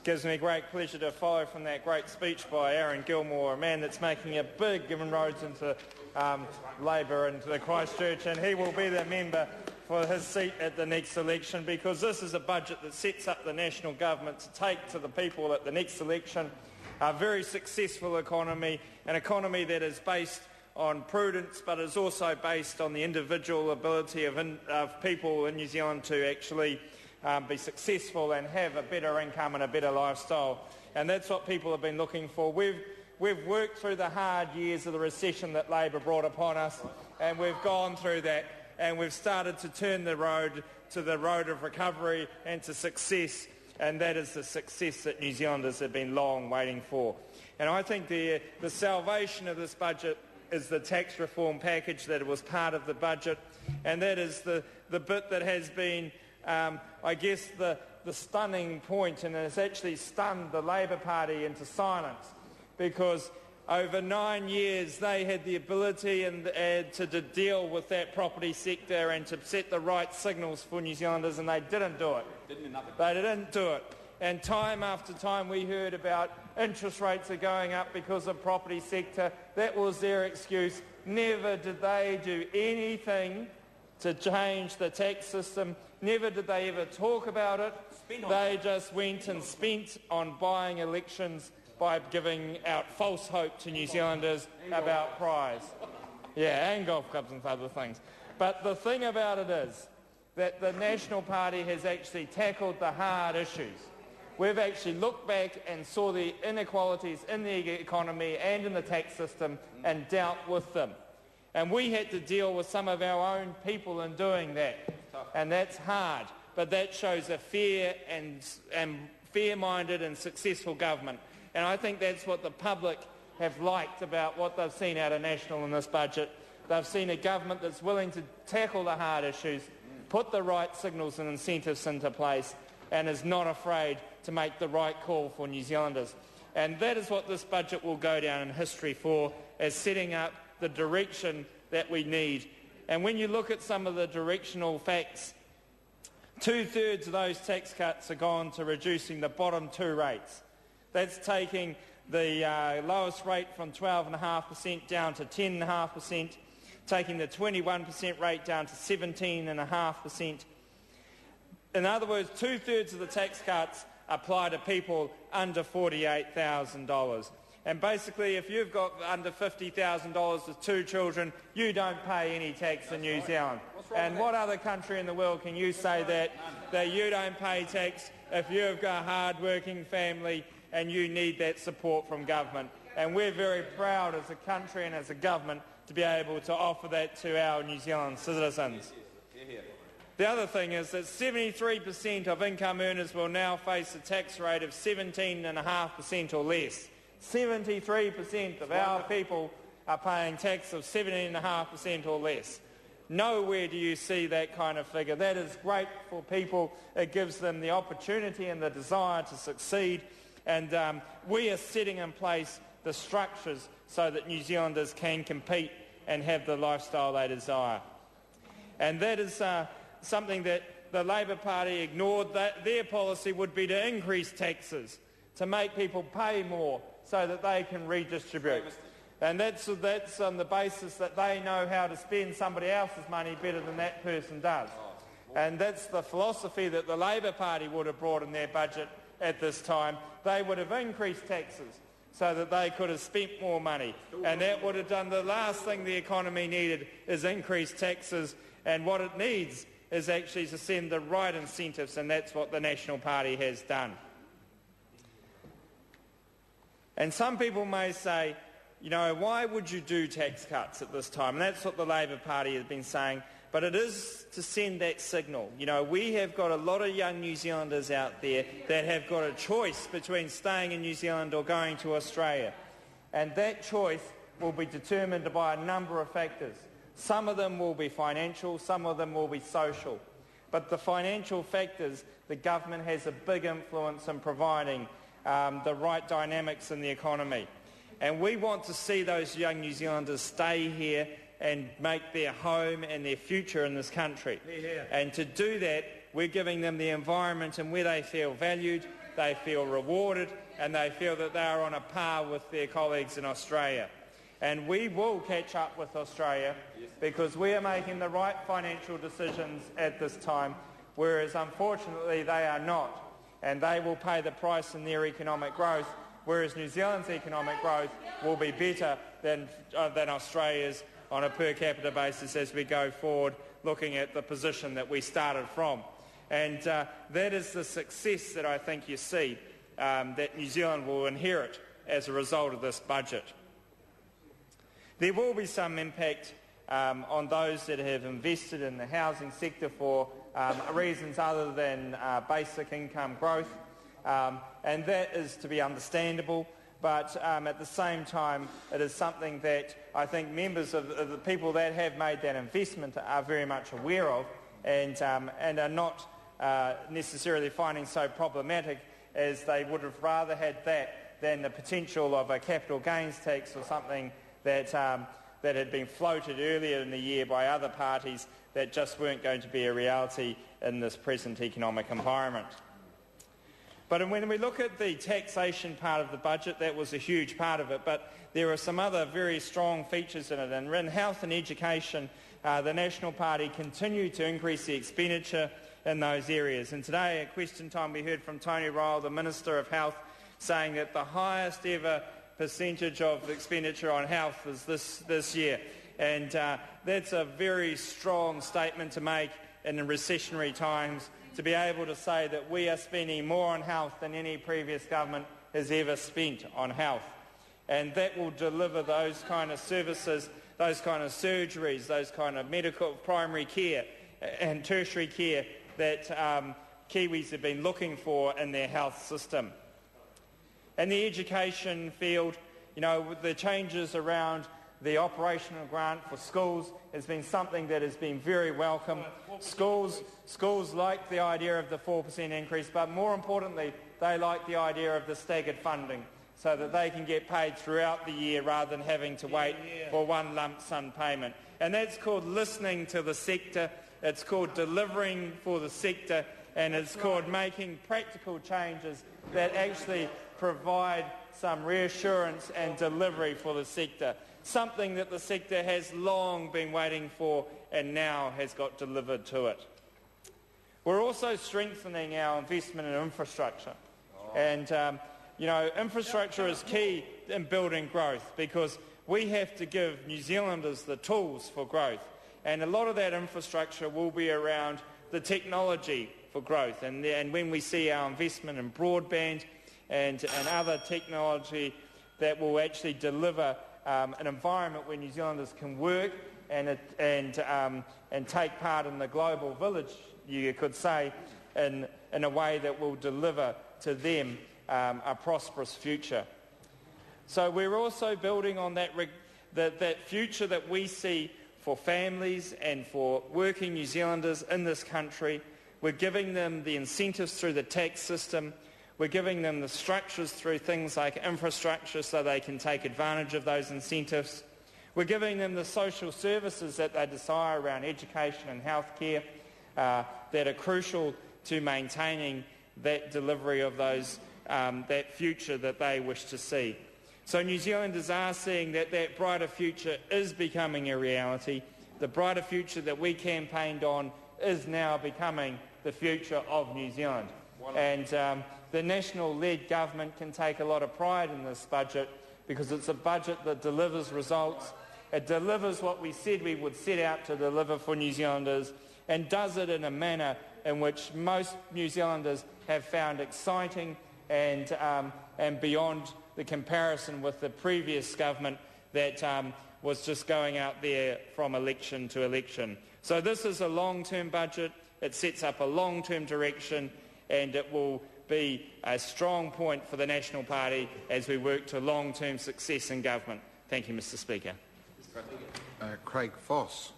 gives me great pleasure to follow from that great speech by Aaron Gilmore, a man that's making a big inroads into Labour and to Christchurch, and he will be the member for his seat at the next election, because this is a budget that sets up the national government to take to the people at the next election a very successful economy, an economy that is based on prudence but is also based on the individual ability of people in New Zealand to actually be successful and have a better income and a better lifestyle. And that's what people have been looking for. We've worked through the hard years of the recession that Labour brought upon us, and we've gone through that, and we've started to turn the road to the road of recovery and to success, and that is the success that New Zealanders have been long waiting for. And I think the salvation of this budget is the tax reform package that was part of the budget, and that is the bit that has been I guess the stunning point, and has actually stunned the Labour Party into silence, because over 9 years they had the ability to deal with that property sector and to set the right signals for New Zealanders, and they didn't do it. They didn't do it. And time after time we heard about interest rates are going up because of property sector. That was their excuse. Never did they do anything to change the tax system. Never did they ever talk about it. They just went and spent on buying elections by giving out false hope to New Zealanders about prize. Yeah, and golf clubs and other things. But the thing about it is that the National Party has actually tackled the hard issues. We've actually looked back and saw the inequalities in the economy and in the tax system and dealt with them. And we had to deal with some of our own people in doing that. And that's hard, but that shows a fair and fair-minded and successful government. And I think that's what the public have liked about what they've seen out of National in this budget. They've seen a government that's willing to tackle the hard issues, put the right signals and incentives into place, and is not afraid to make the right call for New Zealanders. And that is what this budget will go down in history for, as setting up the direction that we need. And when you look at some of the directional facts, 2/3 of those tax cuts are gone to reducing the bottom two rates. That's taking the lowest rate from 12.5% down to 10.5%, taking the 21% rate down to 17.5%. In other words, 2/3 of the tax cuts apply to people under $48,000. And basically, if you've got under $50,000 with 2 children, you don't pay any tax in New Zealand. And what other country in the world can you say that you don't pay tax if you've got a hard-working family and you need that support from government? And we're very proud as a country and as a government to be able to offer that to our New Zealand citizens. The other thing is that 73% of income earners will now face a tax rate of 17.5% or less. 73% of our people are paying tax of 17.5% or less. Nowhere do you see that kind of figure. That is great for people. It gives them the opportunity and the desire to succeed. And we are setting in place the structures so that New Zealanders can compete and have the lifestyle they desire. And that is something that the Labour Party ignored. That their policy would be to increase taxes, to make people pay more so that they can redistribute. And that's on the basis that they know how to spend somebody else's money better than that person does. And that's the philosophy that the Labour Party would have brought in their budget at this time. They would have increased taxes so that they could have spent more money. And that would have done the last thing the economy needed, is increased taxes. And what it needs is actually to send the right incentives, and that's what the National Party has done. And some people may say, you know, why would you do tax cuts at this time? And that's what the Labour Party has been saying. But it is to send that signal. You know, we have got a lot of young New Zealanders out there that have got a choice between staying in New Zealand or going to Australia. And that choice will be determined by a number of factors. Some of them will be financial, some of them will be social. But the financial factors, the government has a big influence in providing the right dynamics in the economy. And we want to see those young New Zealanders stay here and make their home and their future in this country. And to do that, we're giving them the environment and where they feel valued, they feel rewarded, and they feel that they are on a par with their colleagues in Australia. And we will catch up with Australia because we are making the right financial decisions at this time, whereas unfortunately they are not. And they will pay the price in their economic growth, whereas New Zealand's economic growth will be better than Australia's on a per capita basis as we go forward, looking at the position that we started from. And that is the success that I think you see that New Zealand will inherit as a result of this budget. There will be some impact on those that have invested in the housing sector for reasons other than basic income growth, and that is to be understandable, but at the same time it is something that I think members of the people that have made that investment are very much aware of and are not necessarily finding so problematic, as they would have rather had that than the potential of a capital gains tax or something that had been floated earlier in the year by other parties that just weren't going to be a reality in this present economic environment. But when we look at the taxation part of the budget, that was a huge part of it, but there are some other very strong features in it. And in health and education, the National Party continue to increase the expenditure in those areas. And today at question time we heard from Tony Ryle, the Minister of Health, saying that the highest ever percentage of expenditure on health is this year. And that's a very strong statement to make in recessionary times, to be able to say that we are spending more on health than any previous government has ever spent on health. And that will deliver those kind of services, those kind of surgeries, those kind of medical primary care and tertiary care that Kiwis have been looking for in their health system. In the education field, you know, the changes around the operational grant for schools has been something that has been very welcome. Schools like the idea of the 4% increase, but more importantly, they like the idea of the staggered funding, so that they can get paid throughout the year rather than having to wait for one lump sum payment. And that's called listening to the sector, it's called delivering for the sector, and it's called making practical changes that actually provide some reassurance and delivery for the sector, something that the sector has long been waiting for and now has got delivered to it. We're also strengthening our investment in infrastructure. And, you know, infrastructure is key in building growth, because we have to give New Zealanders the tools for growth. And a lot of that infrastructure will be around the technology for growth. And when we see our investment in broadband and other technology that will actually deliver an environment where New Zealanders can work and take part in the global village, you could say, in a way that will deliver to them a prosperous future. So we're also building on that future that we see for families and for working New Zealanders in this country. We're giving them the incentives through the tax system. We're giving them the structures through things like infrastructure so they can take advantage of those incentives. We're giving them the social services that they desire around education and healthcare that are crucial to maintaining that delivery of those, that future that they wish to see. So New Zealanders are seeing that that brighter future is becoming a reality. The brighter future that we campaigned on is now becoming the future of New Zealand. And the national-led government can take a lot of pride in this budget, because it's a budget that delivers results. It delivers what we said we would set out to deliver for New Zealanders, and does it in a manner in which most New Zealanders have found exciting and beyond the comparison with the previous government that was just going out there from election to election. So this is a long-term budget. It sets up a long-term direction, and it will be a strong point for the National Party as we work to long-term success in government. Thank you, Mr. Speaker. Craig Foss.